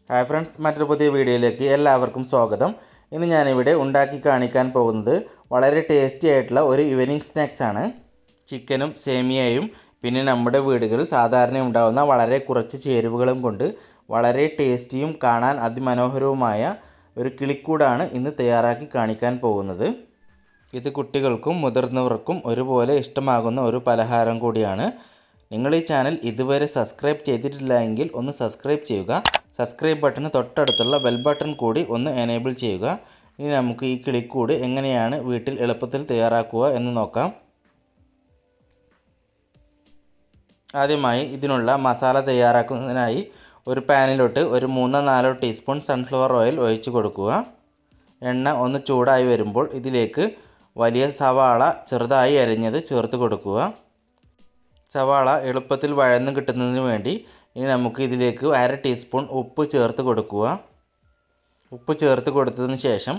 Hi friends, മറ്റൊരു പുതിയ വീഡിയോയിലേക്ക് എല്ലാവർക്കും സ്വാഗതം. ഇന്ന് ഞാനിവിടെ ഉണ്ടാക്കി കാണിക്കാൻ പോകുന്നത് വളരെ ടേസ്റ്റി ആയിട്ടുള്ള ഒരു ഈവനിങ് സ്നാക്സ് ആണ്. ചിക്കനും സേമിയയും പിന്നെ നമ്മുടെ വീടുകളിൽ സാധാരണ ഉണ്ടാകുന്ന വളരെ കുറച്ച് ചേരുവകളും കൊണ്ട് വളരെ ടേസ്റ്റിയും കാണാൻ അതിമനോഹരവുമായ ഒരു കിളിക്കൂടാണ് ഇന്ന് തയ്യാറാക്കി കാണിക്കാൻ പോകുന്നത്. ഇത് കുട്ടികൾക്കും മുതിർന്നവർക്കും ഒരുപോലെ ഇഷ്ടമാകുന്ന ഒരു പലഹാരം കൂടിയാണ്. നിങ്ങൾ ഈ ചാനൽ ഇതുവരെ സബ്സ്ക്രൈബ് ചെയ്തിട്ടില്ല എങ്കിൽ ഒന്ന് സബ്സ്ക്രൈബ് ചെയ്യുക. സബ്സ്ക്രൈബ് ബട്ടന് തൊട്ടടുത്തുള്ള ബെൽ ബട്ടൺ കൂടി ഒന്ന് എനേബിൾ ചെയ്യുക. ഇനി നമുക്ക് ഈ കിളിക്കൂട് എങ്ങനെയാണ് വീട്ടിൽ എളുപ്പത്തിൽ തയ്യാറാക്കുക എന്ന് നോക്കാം. ആദ്യമായി ഇതിനുള്ള മസാല തയ്യാറാക്കുന്നതിനായി ഒരു പാനിലോട്ട് ഒരു 3-4 ടീസ്പൂൺ സൺഫ്ലവർ ഓയിൽ ഒഴിച്ചു കൊടുക്കുക. എണ്ണ ഒന്ന് ചൂടായി വരുമ്പോൾ ഇതിലേക്ക് വലിയ സവാള ചെറുതായി അരിഞ്ഞത് ചേർത്ത് കൊടുക്കുക. സവാള എളുപ്പത്തിൽ വഴന്ന് കിട്ടുന്നതിന് വേണ്ടി ഇനി നമുക്ക് ഇതിലേക്ക് 1/2 ടീസ്പൂൺ ഉപ്പ് ചേർത്ത് കൊടുക്കുക. ഉപ്പ് ചേർത്ത് കൊടുത്തതിന് ശേഷം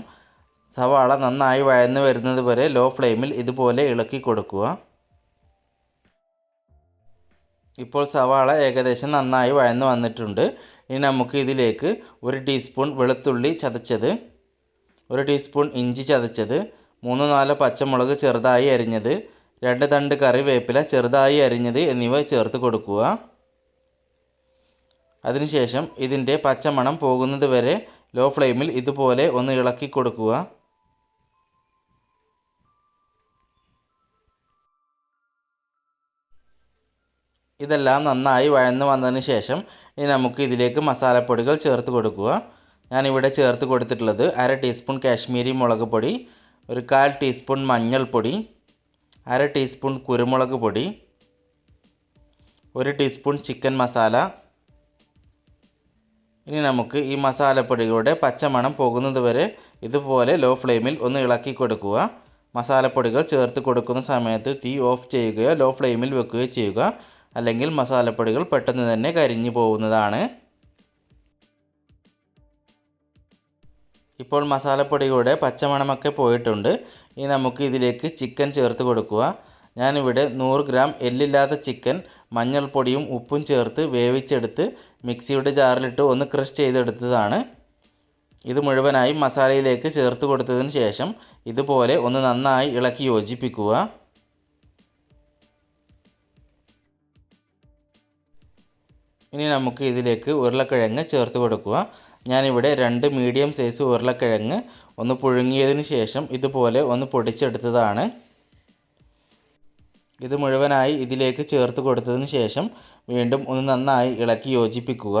സവാള നന്നായി വഴന്ന് വരുന്നത് വരെ ലോ ഫ്ലെയിമിൽ ഇതുപോലെ ഇളക്കി കൊടുക്കുക. ഇപ്പോൾ സവാള ഏകദേശം നന്നായി വഴന്ന് വന്നിട്ടുണ്ട്. ഇനി നമുക്ക് ഇതിലേക്ക് 1 ടീസ്പൂൺ വെളുത്തുള്ളി ചതച്ചത്, 1 ടീസ്പൂൺ ഇഞ്ചി ചതച്ചത്, 3-4 പച്ചമുളക് ചെറുതായി അരിഞ്ഞത്, 2 തണ്ട് കറിവേപ്പില ചെറുതായി അരിഞ്ഞത് എന്നിവ ചേർത്ത് കൊടുക്കുക. അതിനുശേഷം ഇതിൻ്റെ പച്ചമണം പോകുന്നത് വരെ ലോ ഫ്ലെയിമിൽ ഇതുപോലെ ഒന്ന് ഇളക്കി കൊടുക്കുക. ഇതെല്ലാം നന്നായി വഴന്ന് വന്നതിന് ശേഷം ഇനി നമുക്ക് ഇതിലേക്ക് മസാലപ്പൊടികൾ ചേർത്ത് കൊടുക്കുക. ഞാനിവിടെ ചേർത്ത് കൊടുത്തിട്ടുള്ളത് 1/2 ടീസ്പൂൺ കാശ്മീരി മുളക് പൊടി, 1/4 ടീസ്പൂൺ മഞ്ഞൾപ്പൊടി, 1/2 ടീസ്പൂൺ കുരുമുളക് പൊടി, 1 ടീസ്പൂൺ ചിക്കൻ മസാല. ഇനി നമുക്ക് ഈ മസാലപ്പൊടികളുടെ പച്ചമണം പോകുന്നത് വരെ ഇതുപോലെ ലോ ഫ്ലെയിമിൽ ഒന്ന് ഇളക്കി കൊടുക്കുക. മസാലപ്പൊടികൾ ചേർത്ത് കൊടുക്കുന്ന സമയത്ത് തീ ഓഫ് ചെയ്യുകയോ ലോ ഫ്ലെയിമിൽ വെക്കുകയോ ചെയ്യുക, അല്ലെങ്കിൽ മസാലപ്പൊടികൾ പെട്ടെന്ന് തന്നെ കരിഞ്ഞു പോകുന്നതാണ്. ഇപ്പോൾ മസാലപ്പൊടികളുടെ പച്ചമണമൊക്കെ പോയിട്ടുണ്ട്. ഇനി നമുക്ക് ഇതിലേക്ക് ചിക്കൻ ചേർത്ത് കൊടുക്കുക. ഞാനിവിടെ 100 ഗ്രാം എല്ലില്ലാത്ത ചിക്കൻ മഞ്ഞൾപ്പൊടിയും ഉപ്പും ചേർത്ത് വേവിച്ചെടുത്ത് മിക്സിയുടെ ജാറിലിട്ട് ഒന്ന് ക്രഷ് ചെയ്തെടുത്തതാണ്. ഇത് മുഴുവനായി മസാലയിലേക്ക് ചേർത്ത് കൊടുത്തതിന് ശേഷം ഇതുപോലെ ഒന്ന് നന്നായി ഇളക്കി യോജിപ്പിക്കുക. ഇനി നമുക്ക് ഇതിലേക്ക് ഉരുളക്കിഴങ്ങ് ചേർത്ത് കൊടുക്കുക. ഞാനിവിടെ 2 മീഡിയം സൈസ് ഉരുളക്കിഴങ്ങ് ഒന്ന് പുഴുങ്ങിയതിന് ശേഷം ഇതുപോലെ ഒന്ന് പൊടിച്ചെടുത്തതാണ്. ഇത് മുഴുവനായി ഇതിലേക്ക് ചേർത്ത് കൊടുത്തതിന് ശേഷം വീണ്ടും ഒന്ന് നന്നായി ഇളക്കി യോജിപ്പിക്കുക.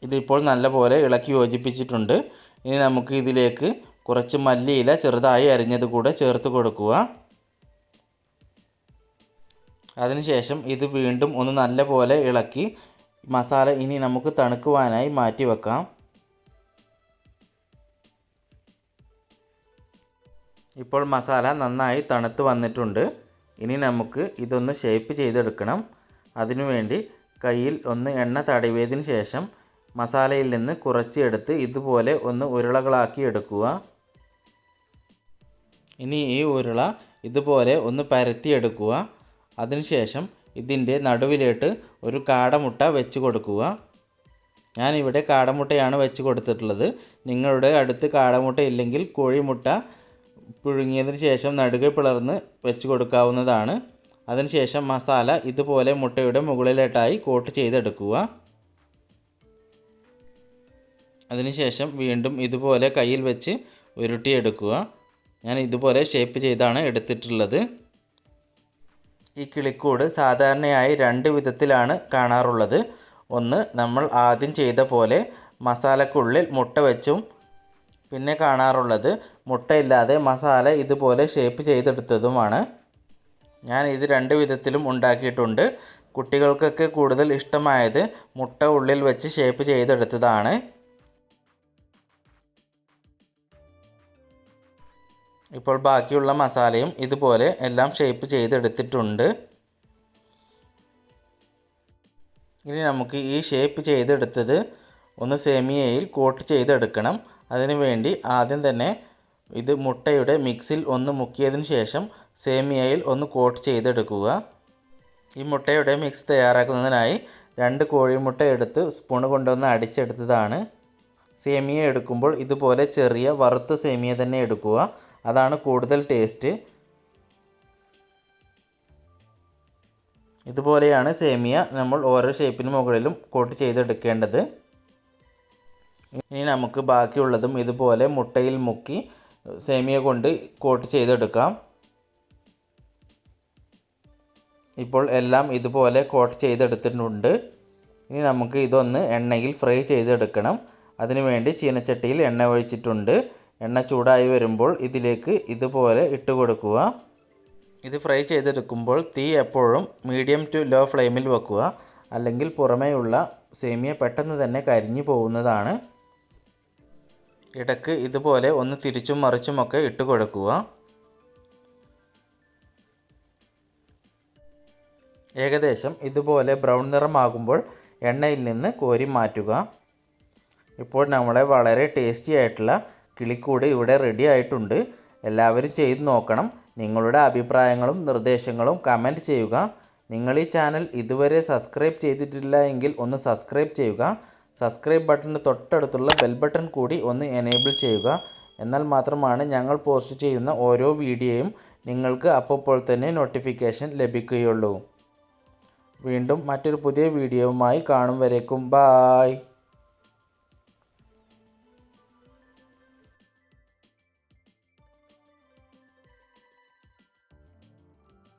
ഇതിപ്പോൾ നല്ലപോലെ ഇളക്കി യോജിപ്പിച്ചിട്ടുണ്ട്. ഇനി നമുക്ക് ഇതിലേക്ക് കുറച്ച് മല്ലിയില ചെറുതായി അരിഞ്ഞത് കൂടെ ചേർത്ത് കൊടുക്കുക. അതിനുശേഷം ഇത് വീണ്ടും ഒന്ന് നല്ലപോലെ ഇളക്കി മസാല ഇനി നമുക്ക് തണുക്കുവാനായി മാറ്റി വെക്കാം. ഇപ്പോൾ മസാല നന്നായി തണുത്ത് വന്നിട്ടുണ്ട്. ഇനി നമുക്ക് ഇതൊന്ന് ഷേപ്പ് ചെയ്തെടുക്കണം. അതിനുവേണ്ടി കയ്യിൽ ഒന്ന് എണ്ണ തടവിയതിന് ശേഷം മസാലയിൽ നിന്ന് കുറച്ച് എടുത്ത് ഇതുപോലെ ഒന്ന് ഉരുളകളാക്കി എടുക്കുക. ഇനി ഈ ഉരുള ഇതുപോലെ ഒന്ന് പരത്തിയെടുക്കുക. അതിനുശേഷം ഇതിൻ്റെ നടുവിലേട്ട് ഒരു കാടമുട്ട വെച്ച് കൊടുക്കുക. ഞാനിവിടെ കാടമുട്ടയാണ് വെച്ച് കൊടുത്തിട്ടുള്ളത്. നിങ്ങളുടെ അടുത്ത് കാടമുട്ട ഇല്ലെങ്കിൽ കോഴിമുട്ട പുഴുങ്ങിയതിന് ശേഷം നടുകെ പിളർന്ന് വെച്ച് കൊടുക്കാവുന്നതാണ്. അതിനുശേഷം മസാല ഇതുപോലെ മുട്ടയുടെ മുകളിലേട്ടായി കോട്ട് ചെയ്തെടുക്കുക. അതിനുശേഷം വീണ്ടും ഇതുപോലെ കയ്യിൽ വെച്ച് ഉരുട്ടിയെടുക്കുക. ഞാൻ ഇതുപോലെ ഷേപ്പ് ചെയ്താണ് എടുത്തിട്ടുള്ളത്. ഈ കിളിക്കൂട് സാധാരണയായി 2 വിധത്തിലാണ് കാണാറുള്ളത്. ഒന്ന് നമ്മൾ ആദ്യം ചെയ്ത പോലെ മസാലക്കുള്ളിൽ മുട്ട വെച്ചും, പിന്നെ കാണാറുള്ളത് മുട്ടയില്ലാതെ മസാല ഇതുപോലെ ഷേപ്പ് ചെയ്തെടുത്തതുമാണ്. ഞാൻ ഇത് 2 വിധത്തിലും ഉണ്ടാക്കിയിട്ടുണ്ട്. കുട്ടികൾക്കൊക്കെ കൂടുതൽ ഇഷ്ടമായത് മുട്ട ഉള്ളിൽ വെച്ച് ഷേപ്പ് ചെയ്തെടുത്തതാണ്. ഇപ്പോൾ ബാക്കിയുള്ള മസാലയും ഇതുപോലെ എല്ലാം ഷേപ്പ് ചെയ്തെടുത്തിട്ടുണ്ട്. ഇനി നമുക്ക് ഈ ഷേപ്പ് ചെയ്തെടുത്തത് ഒന്ന് സേമിയയിൽ കോട്ട് ചെയ്തെടുക്കണം. അതിനുവേണ്ടി ആദ്യം തന്നെ ഇത് മുട്ടയുടെ മിക്സിൽ ഒന്ന് മുക്കിയതിന് ശേഷം സേമിയയിൽ ഒന്ന് കോട്ട് ചെയ്തെടുക്കുക. ഈ മുട്ടയുടെ മിക്സ് തയ്യാറാക്കുന്നതിനായി 2 കോഴിമുട്ട എടുത്ത് സ്പൂൺ കൊണ്ടൊന്ന് അടിച്ചെടുത്തതാണ്. സേമിയ എടുക്കുമ്പോൾ ഇതുപോലെ ചെറിയ വറുത്ത സേമിയ തന്നെ എടുക്കുക, അതാണ് കൂടുതൽ ടേസ്റ്റ്. ഇതുപോലെയാണ് സേമിയ നമ്മൾ ഓരോ ഷേപ്പിന് മുകളിലും കോട്ട് ചെയ്തെടുക്കേണ്ടത്. ഇനി നമുക്ക് ബാക്കിയുള്ളതും ഇതുപോലെ മുട്ടയിൽ മുക്കി സേമിയ കൊണ്ട് കോട്ട് ചെയ്തെടുക്കാം. ഇപ്പോൾ എല്ലാം ഇതുപോലെ കോട്ട് ചെയ്തെടുത്തിട്ടുണ്ട്. ഇനി നമുക്ക് ഇതൊന്ന് എണ്ണയിൽ ഫ്രൈ ചെയ്തെടുക്കണം. അതിനുവേണ്ടി ചീനച്ചട്ടിയിൽ എണ്ണ ഒഴിച്ചിട്ടുണ്ട്. എണ്ണ ചൂടായി വരുമ്പോൾ ഇതിലേക്ക് ഇതുപോലെ ഇട്ട് കൊടുക്കുക. ഇത് ഫ്രൈ ചെയ്തെടുക്കുമ്പോൾ തീ എപ്പോഴും മീഡിയം ടു ലോ ഫ്ലെയിമിൽ വെക്കുക, അല്ലെങ്കിൽ പുറമേയുള്ള സേമിയ പെട്ടെന്ന് തന്നെ കരിഞ്ഞു പോകുന്നതാണ്. ഇടയ്ക്ക് ഇതുപോലെ ഒന്ന് തിരിച്ചും മറിച്ചുമൊക്കെ ഇട്ട് കൊടുക്കുക. ഏകദേശം ഇതുപോലെ ബ്രൗൺ നിറമാകുമ്പോൾ എണ്ണയിൽ നിന്ന് കോരി മാറ്റുക. ഇപ്പോൾ നമ്മളെ വളരെ ടേസ്റ്റി ആയിട്ടുള്ള കിളിക്കൂട് ഇവിടെ റെഡി ആയിട്ടുണ്ട്. എല്ലാവരും ചെയ്ത് നോക്കണം. നിങ്ങളുടെ അഭിപ്രായങ്ങളും നിർദ്ദേശങ്ങളും കമൻറ്റ് ചെയ്യുക. നിങ്ങൾ ഈ ചാനൽ ഇതുവരെ സബ്സ്ക്രൈബ് ചെയ്തിട്ടില്ല എങ്കിൽ ഒന്ന് സബ്സ്ക്രൈബ് ചെയ്യുക. സബ്സ്ക്രൈബ് ബട്ടണിന് തൊട്ടടുത്തുള്ള ബെൽ ബട്ടൺ കൂടി ഒന്ന് എനേബിൾ ചെയ്യുക. എന്നാൽ മാത്രമാണ് ഞങ്ങൾ പോസ്റ്റ് ചെയ്യുന്ന ഓരോ വീഡിയോയും നിങ്ങൾക്ക് അപ്പോൾ തന്നെ നോട്ടിഫിക്കേഷൻ ലഭിക്കുകയുള്ളൂ. വീണ്ടും മറ്റൊരു പുതിയ വീഡിയോയുമായി കാണും വരേക്കും ബായ്.